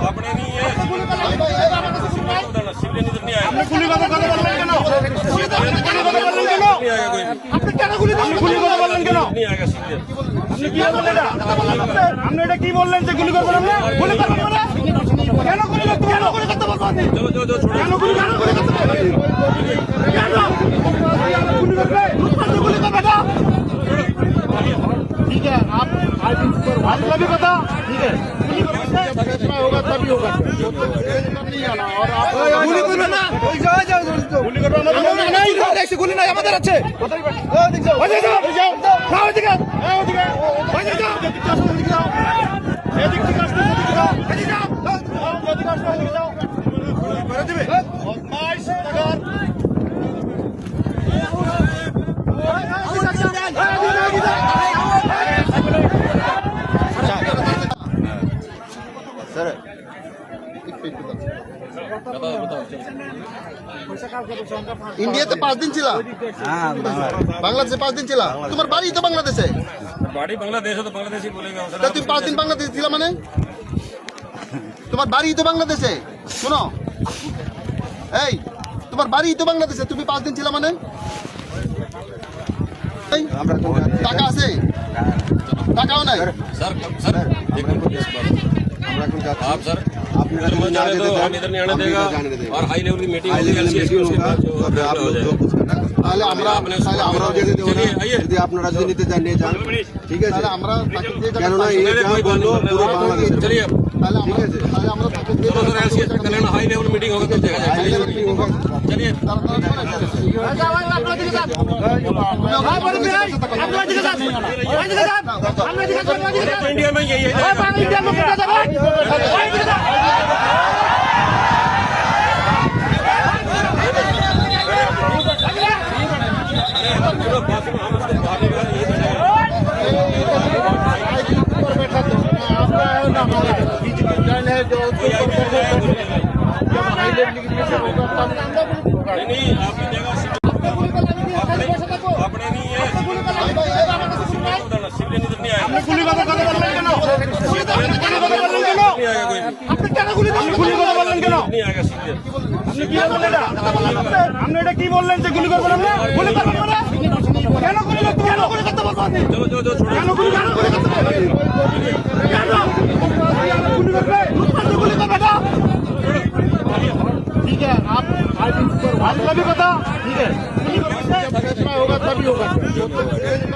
अपने नहीं है আপনি গুলি কথা বললেন কেন? গুলি কথা বললেন কেন? नहीं आएगा सीरियल আপনি কি বললেন এটা? আপনি এটা কি বললেন যে গুলি করবেন আপনি? গুলি করবেন মানে? কেন গুলি করতে বলবো আপনি? जो जो जो छोड़ो কেন গুলি করতে বলবো? কেন? गुली कर रहे? गुली कर बेटा। ठीक है, आप आज भी बता। ठीक है, फैसला होगा तभी होगा। नहीं आना और आप गुली कर ना। गुली कर ना। नहीं, ऐसे गुली नहीं हमारे अच्छे। दिख जाओ। जाओ दिख जाओ। ইন্ডিয়াতে 5 দিন ছিল, বাংলাদেশে 5 দিন ছিল। তোমার বাড়ি তো বাংলাদেশে, बाड़ी बांग्लादेश है तो बांग्लादेशी बोलेगा তা তুমি 5 দিন বাংলাদেশে ছিল মানে? তোমার বাড়ি তো বাংলাদেশে। শোনো, এই তোমার বাড়ি তো বাংলাদেশে, তুমি 5 দিন ছিল মানে? এই, টাকা আছে? টাকাও নাই। सर सर एक मिनट आप सर आप इधर मत जाने दो, हम इधर नहीं आने देगा और हाई लेवल की मीटिंग होगी एलसीएस की, उसके बाद जो हो जाएगा। তাহলে আমরা আমরাও যেতে দেবো না। चलिए आइए যদি আপনারা রাজনীতিতে জানিয়ে যান, ঠিক আছে? তাহলে আমরা তাকে দিয়ে যাবো। কেননা এই যা বললো পুরো বাংলাদেশের। चलिए তাহলে আমরা তাকে দিয়ে चलो सर एलसीएस का कल्याण हाई लेवल मीटिंग होगा तब जाएगा। चलिए इंडिया में यही है नहीं आपकी जगह अपने नहीं है सिविलियन इधर नहीं आएगा আপনি গুলি কথা বললেন কেন? গুলি কথা বললেন কেন? नहीं आएगा कोई আপনি কেন গুলি কথা বললেন কেন? नहीं आएगा सीरियल আপনি কি বললেন এটা? আপনি এটা কি বললেন যে গুলি করবেন আপনি? গুলি করবেন মানে? কেন গুলি করতে বলবো আপনি? जो जो जो छोड़ो কেন গুলি করতে বলবো? কেন? गुली कर रहे? गुली कर बेटा। ठीक है, आप आज भी बता। ठीक है, फैसला होगा तभी होगा।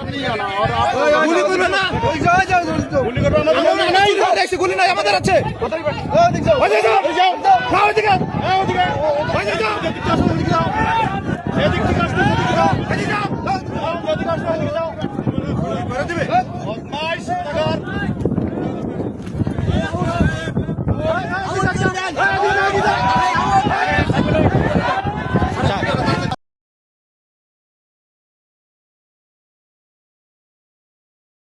नहीं आना और आप गुली कर ना। गुली कर ना। नहीं, ऐसे गुली नहीं हमारे अच्छे। दिख जाओ। जाओ दिख जाओ।